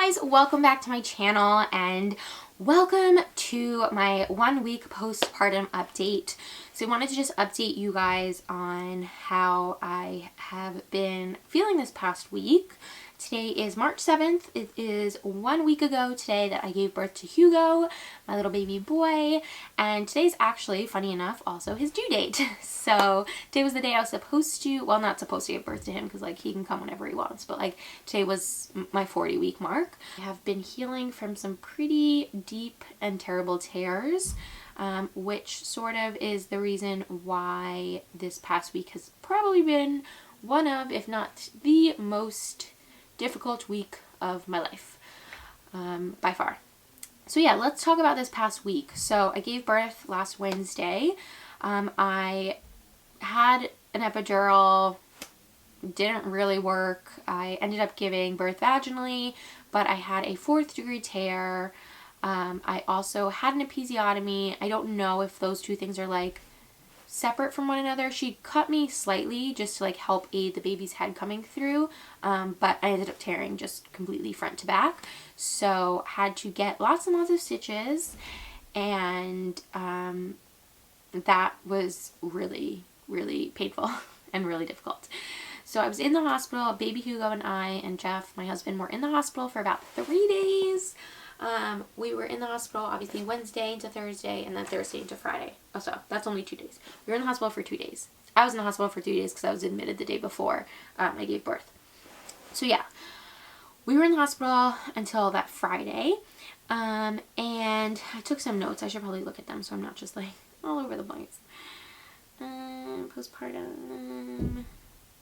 guys, welcome back to my channel and welcome to my 1 week postpartum update. So I wanted to just update you guys on how I have been feeling this past week. Today is March 7th. It is 1 week ago today that I gave birth to Hugo, my little baby boy, and today's actually, funny enough, also his due date. So today was the day I was supposed to, well, not supposed to give birth to him because like he can come whenever he wants, but like today was my 40-week mark. I have been healing from some pretty deep and terrible tears, which sort of is the reason why this past week has probably been one of, if not the most difficult week of my life, by far. So yeah, let's talk about this past week. So I gave birth last Wednesday. I had an epidural, didn't really work. I ended up giving birth vaginally, but I had a 4th degree tear. I also had an episiotomy. I don't know if those two things are like separate from one another. She cut me slightly just to like help aid the baby's head coming through, but I ended up tearing just completely front to back, so had to get lots and lots of stitches, and that was really painful and really difficult. So I was in the hospital. Baby Hugo and I and Jeff, my husband, were in the hospital for about 3 days. We were in the hospital obviously Wednesday into Thursday and then Thursday into Friday. Oh, so that's only 2 days. We were in the hospital for 2 days. I was in the hospital for 2 days because I was admitted the day before I gave birth. So yeah, we were in the hospital until that Friday, and I took some notes. I should probably look at them so I'm not just like all over the place. Postpartum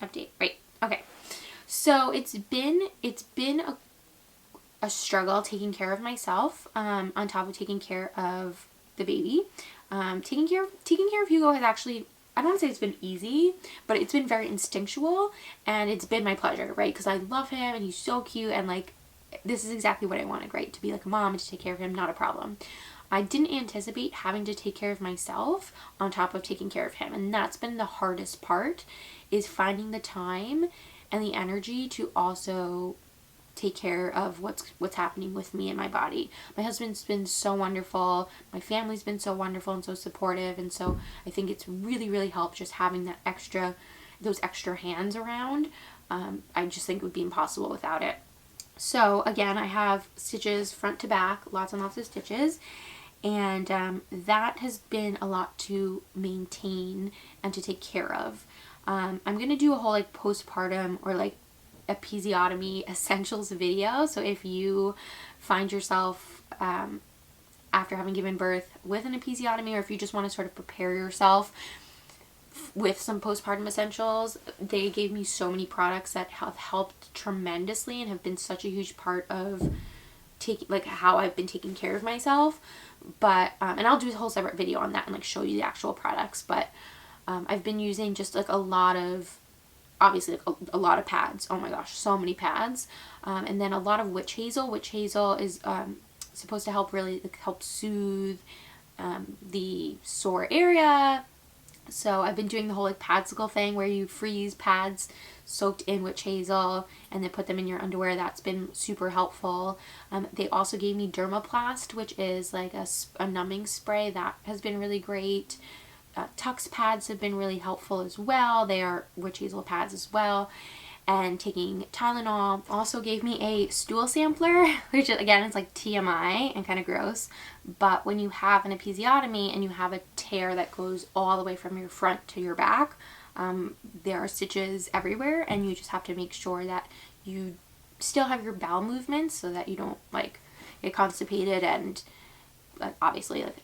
update. Right. Okay. So it's been a struggle taking care of myself, on top of taking care of the baby. Taking care of Hugo has actually, I don't want to say it's been easy, but it's been very instinctual, and it's been my pleasure, right? Because I love him and he's so cute, and like this is exactly what I wanted, right? To be like a mom and to take care of him, not a problem. I didn't anticipate having to take care of myself on top of taking care of him, and that's been the hardest part, is finding the time and the energy to also take care of what's happening with me and my body. My husband's been so wonderful. My family's been so wonderful and so supportive, and so I think it's really helped just having those extra hands around. I just think it would be impossible without it. So again, I have stitches front to back, lots and lots of stitches, and that has been a lot to maintain and to take care of. I'm gonna do a whole like postpartum or like episiotomy essentials video. So if you find yourself after having given birth with an episiotomy, or if you just want to sort of prepare yourself with some postpartum essentials, they gave me so many products that have helped tremendously and have been such a huge part of how I've been taking care of myself. But and I'll do a whole separate video on that and like show you the actual products, but I've been using just like a lot of, obviously like a lot of pads. Oh my gosh, so many pads. And then a lot of witch hazel. Witch hazel is supposed to help help soothe the sore area. So I've been doing the whole like padsicle thing where you freeze pads soaked in witch hazel and then put them in your underwear. That's been super helpful. They also gave me Dermaplast, which is like a numbing spray. That has been really great. Tux pads have been really helpful as well. They are witch hazel pads as well. And taking Tylenol. Also gave me a stool sampler, which again is like TMI and kind of gross. But when you have an episiotomy and you have a tear that goes all the way from your front to your back, there are stitches everywhere, and you just have to make sure that you still have your bowel movements so that you don't like get constipated and obviously like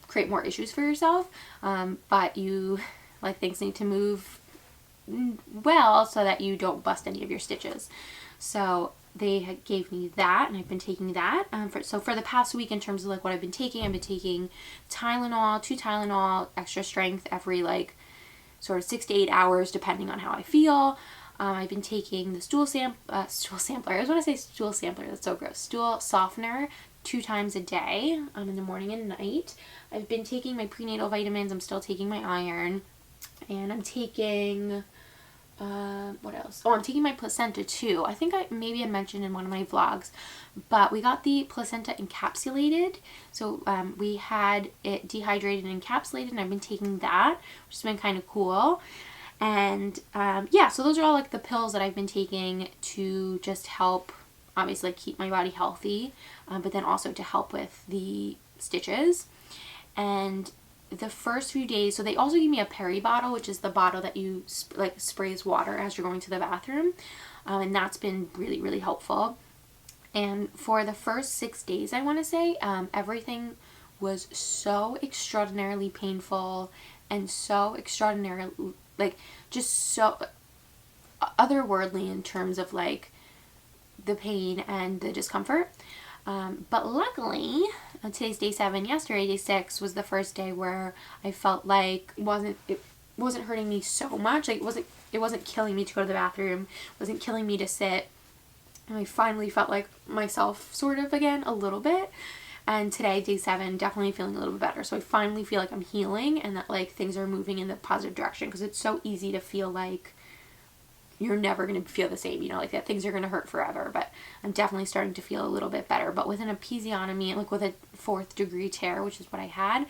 create more issues for yourself. But you things need to move well so that you don't bust any of your stitches. So they gave me that, and I've been taking that. So for the past week, in terms of like what I've been taking Tylenol, 2 Tylenol extra strength every like sort of 6 to 8 hours depending on how I feel. I've been taking the stool sampler. I always want to say stool sampler, that's so gross. Stool softener 2 times a day, in the morning and night. I've been taking my prenatal vitamins. I'm still taking my iron, and I'm taking what else? Oh, I'm taking my placenta too. I think I maybe had mentioned in one of my vlogs, but we got the placenta encapsulated. So we had it dehydrated and encapsulated, and I've been taking that, which has been kind of cool. And yeah, so those are all like the pills that I've been taking to just help, obviously, like, keep my body healthy, but then also to help with the stitches. And the first few days, so they also give me a peri bottle, which is the bottle that you like sprays water as you're going to the bathroom, and that's been really, really helpful. And for the first 6 days, I want to say, everything was so extraordinarily painful and so extraordinarily, like, just so otherworldly in terms of like the pain and the discomfort. But luckily, today's day 7, yesterday day 6 was the first day where I felt like it wasn't hurting me so much. Like it wasn't killing me to go to the bathroom, it wasn't killing me to sit. And I finally felt like myself sort of again a little bit. And today, day 7, definitely feeling a little bit better. So I finally feel like I'm healing and that like things are moving in the positive direction, because it's so easy to feel like you're never going to feel the same, you know, like that things are going to hurt forever. But I'm definitely starting to feel a little bit better. But with an episiotomy, like with a 4th degree tear, which is what I had,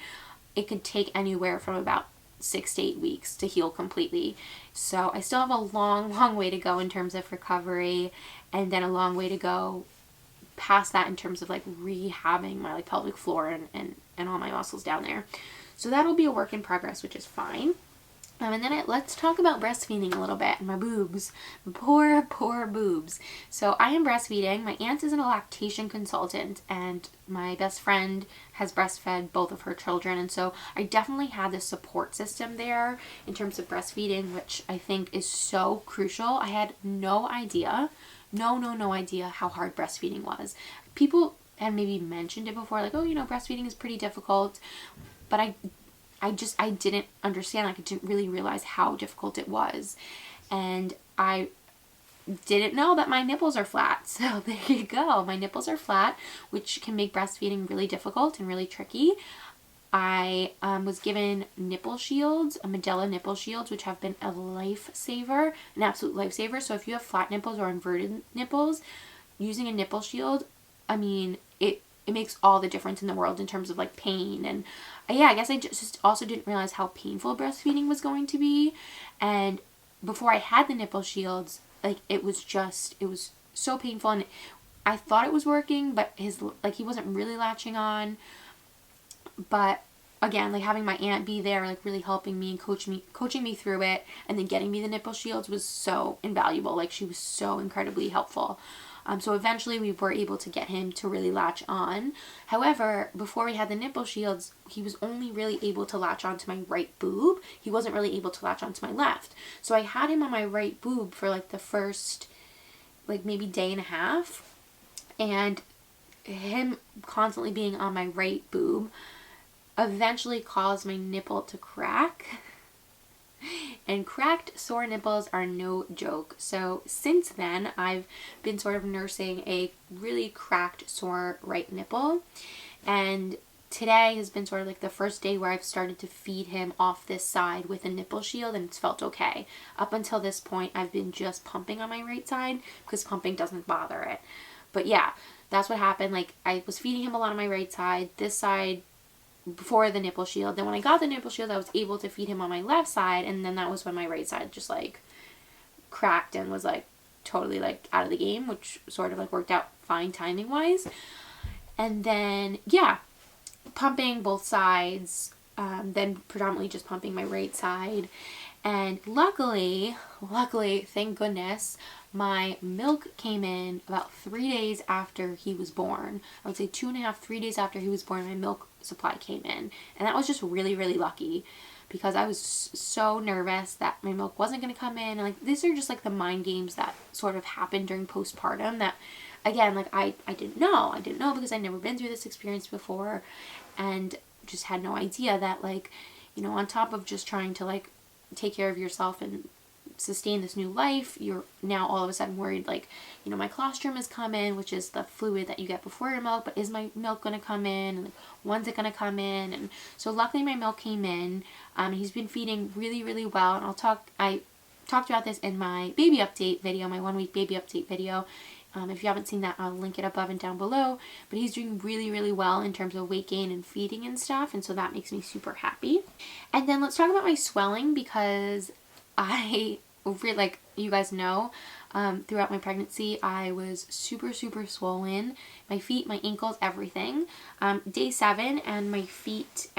it could take anywhere from about 6 to 8 weeks to heal completely. So I still have a long, long way to go in terms of recovery, and then a long way to go past that in terms of like rehabbing my like pelvic floor and all my muscles down there. So that'll be a work in progress, which is fine. And then let's talk about breastfeeding a little bit. My boobs. Poor, poor boobs. So I am breastfeeding. My aunt is a lactation consultant, and my best friend has breastfed both of her children. And so I definitely had this support system there in terms of breastfeeding, which I think is so crucial. I had no idea, no idea how hard breastfeeding was. People had maybe mentioned it before, like, oh, you know, breastfeeding is pretty difficult. But I didn't understand. Like, I didn't really realize how difficult it was. And I didn't know that my nipples are flat. So there you go. My nipples are flat, which can make breastfeeding really difficult and really tricky. I was given nipple shields, a Medela nipple shields, which have been a lifesaver, an absolute lifesaver. So if you have flat nipples or inverted nipples, using a nipple shield, I mean, it makes all the difference in the world in terms of like pain. And yeah, I guess I just also didn't realize how painful breastfeeding was going to be. And before I had the nipple shields, like it was so painful, and I thought it was working, but he wasn't really latching on. But again, like having my aunt be there, like really helping me and coaching me through it, and then getting me the nipple shields was so invaluable. Like she was so incredibly helpful. So eventually we were able to get him to really latch on. However, before we had the nipple shields, he was only really able to latch onto my right boob. He wasn't really able to latch onto my left. So I had him on my right boob for like the first, like maybe day and a half. And him constantly being on my right boob eventually caused my nipple to crack. And cracked, sore nipples are no joke. So since then, I've been sort of nursing a really cracked, sore right nipple. And today has been sort of like the first day where I've started to feed him off this side with a nipple shield, and it's felt okay. Up until this point, I've been just pumping on my right side because pumping doesn't bother it. But yeah, that's what happened. Like I was feeding him a lot on my right side, this side, before the nipple shield. Then when I got the nipple shield, I was able to feed him on my left side, and then that was when my right side just like cracked and was like totally like out of the game, which sort of like worked out fine timing wise. And then yeah, pumping both sides, then predominantly just pumping my right side. And luckily, thank goodness, my milk came in about 3 days after he was born. I would say 2.5, 3 days after he was born, my milk supply came in. And that was just really, really lucky, because I was so nervous that my milk wasn't going to come in. And like, these are just like the mind games that sort of happened during postpartum that, again, like I didn't know. I didn't know because I'd never been through this experience before, and just had no idea that, like, you know, on top of just trying to like take care of yourself and sustain this new life, you're now all of a sudden worried, like, you know, my colostrum has come in, which is the fluid that you get before your milk, but is my milk going to come in, and like, when's it going to come in? And so luckily my milk came in. He's been feeding really, really well, and I talked about this in my baby update video, my 1 week baby update video. If you haven't seen that, I'll link it above and down below. But he's doing really, really well in terms of weight gain and feeding and stuff. And so that makes me super happy. And then let's talk about my swelling, because I really, like you guys know, throughout my pregnancy, I was super, super swollen. My feet, my ankles, everything. Day 7, and my feet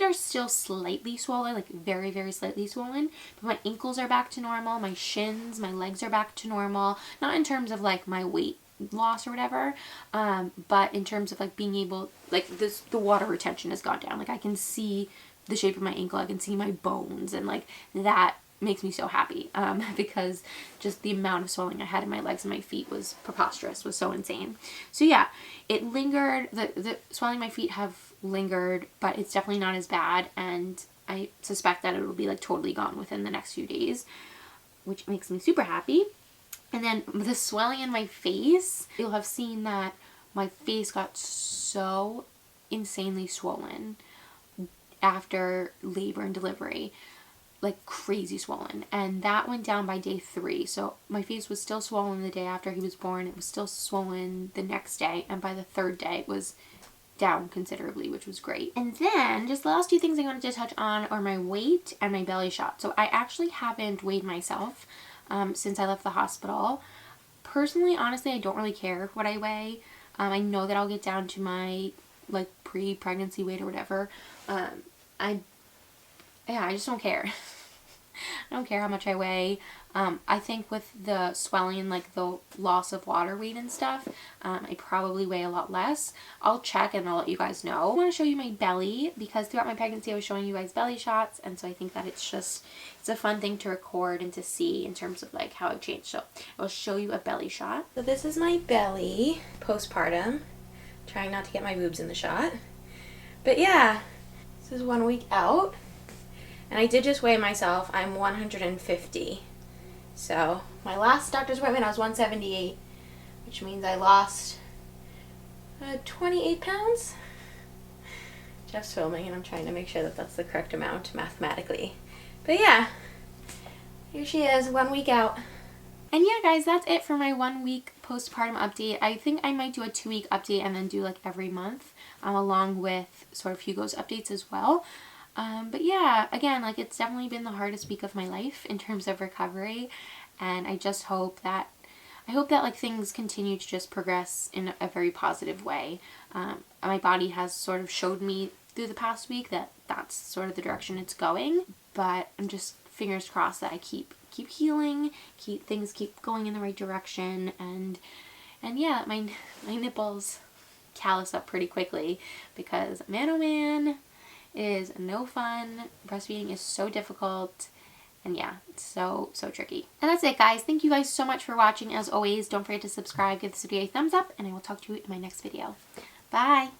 are still slightly swollen, like very, very slightly swollen, but my ankles are back to normal, my shins, my legs are back to normal, not in terms of like my weight loss or whatever, but in terms of like being able, like the water retention has gone down. Like I can see the shape of my ankle, I can see my bones, and like that makes me so happy, because just the amount of swelling I had in my legs and my feet was preposterous, was so insane. So yeah, it lingered, the swelling in my feet have lingered, but it's definitely not as bad, and I suspect that it will be like totally gone within the next few days, which makes me super happy. And then the swelling in my face, you'll have seen that my face got so insanely swollen after labor and delivery, like crazy swollen, and that went down by day 3. So my face was still swollen the day after he was born, it was still swollen the next day, and by the 3rd day it was down considerably, which was great. And then just the last 2 things I wanted to touch on are my weight and my belly shot. So I actually haven't weighed myself since I left the hospital. Personally, honestly, I don't really care what I weigh. I know that I'll get down to my like pre-pregnancy weight or whatever. I just don't care. I don't care how much I weigh. I think with the swelling and like the loss of water weight and stuff, I probably weigh a lot less. I'll check and I'll let you guys know. I want to show you my belly, because throughout my pregnancy I was showing you guys belly shots, and so I think that it's a fun thing to record and to see in terms of like how I've changed. So I'll show you a belly shot. So this is my belly postpartum. Trying not to get my boobs in the shot. But yeah, this is 1 week out. And I did just weigh myself. I'm 150. So my last doctor's appointment I was 178, which means I lost 28 pounds. Jeff's filming and I'm trying to make sure that that's the correct amount mathematically. But yeah, here she is, 1 week out. And yeah, guys, that's it for my 1 week postpartum update. I think I might do a 2 week update and then do like every month, along with sort of Hugo's updates as well. But yeah, again, like it's definitely been the hardest week of my life in terms of recovery, and I just hope that like things continue to just progress in a very positive way. My body has sort of showed me through the past week that that's sort of the direction it's going, but I'm just fingers crossed that I keep healing, things keep going in the right direction, and yeah, my nipples callus up pretty quickly, because man oh man, is no fun. Breastfeeding is so difficult, and yeah, it's so tricky. And that's it, guys. Thank you guys so much for watching. As always, don't forget to subscribe, give this video a thumbs up, and I will talk to you in my next video. Bye!